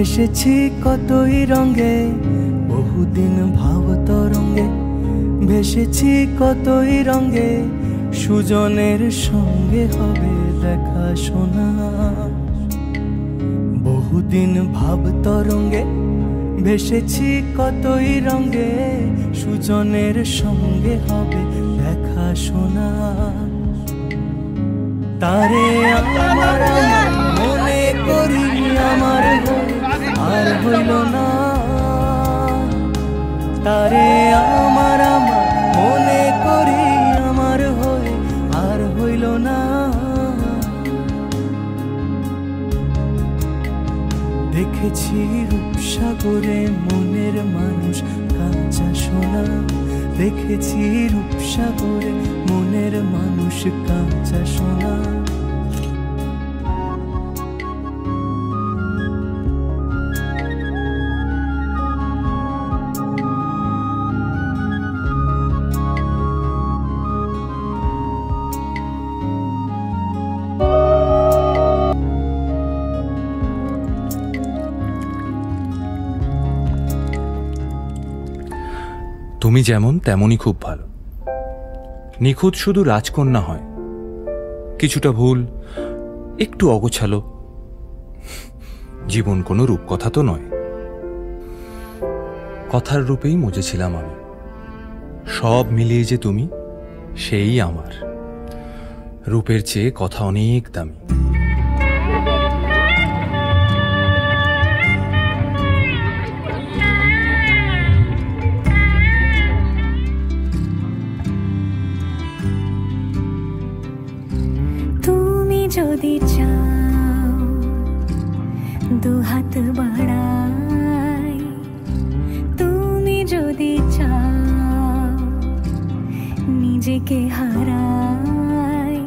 ভেসেছি কতই রঙে, বহুদিন ভাব তরঙ্গে। ভেসেছি কতই রঙে, সুজনের সঙ্গে হবে দেখা শোনা। বহুদিন ভাব তরঙ্গে ভেসেছি কতই রঙে, সুজনের সঙ্গে হবে দেখা শোনা। তারে আমার মনে করি আমার আর হইল না। তারে আমার মনে করি আমার হয়ে আর হইল না। দেখেছি রূপসাগরে মনের মানুষ কাঁচা সোনা। দেখেছি রূপসাগরে মনের মানুষ কাঁচা সোনা। তুমি যেমন তেমনই খুব ভালো। নিখুঁত শুধু রাজকন্যা হয়, কিছুটা ভুল, একটু অগোছালো। জীবন কোনো রূপকথা তো নয়। কথার রূপেই মজেছিলাম আমি। সব মিলিয়ে যে তুমি, সেই আমার। রূপের চেয়ে কথা অনেক দামি। যদি চাও দুহাত বাড়াই, তুমি যদি চাও নিজেকে হারাই,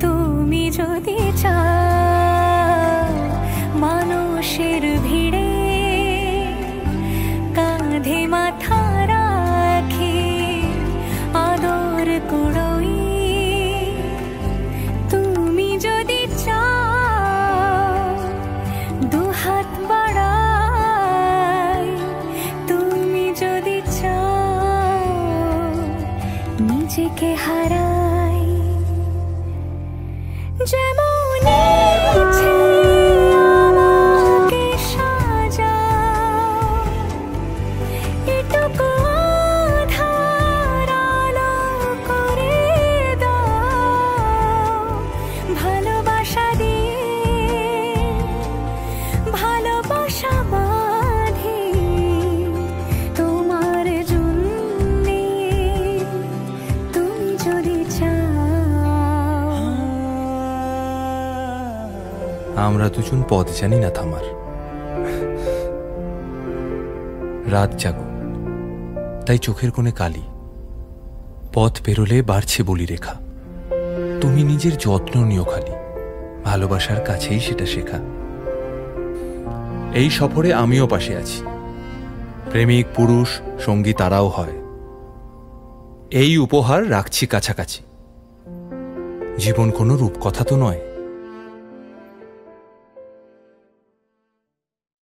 তুমি যদি চাও মানুষের ভিড়ে কাঁধে মাথা রাখি আদর কুড়োই, যদি চাও দুহাত বাড়াই, তুমি যদি চাও নিজেকে হারাই। যেমন ইচ্ছে আমাকে সাজাও, এটুকু আধার আলো করে দাও। ভালোবাসা দিয়ে ভালোবাসা বাঁধি তোমার জন্যে, তুমি যদি চাও। আমরা দুজন পথ জানি না থামার। রাত জাগো, তাই চোখের কোণে কালি। পথ পেরোলে বাড়ছে বলি রেখা। তুমি নিজের যত্ন নিও খালি, ভালোবাসার কাছেই সেটা শেখা। এই সফরে আমিও পাশে আছি। প্রেমিক পুরুষ সঙ্গী তারাও হয়। এই উপহার রাখছি কাছাকাছি। জীবন কোনো রূপকথা তো নয়।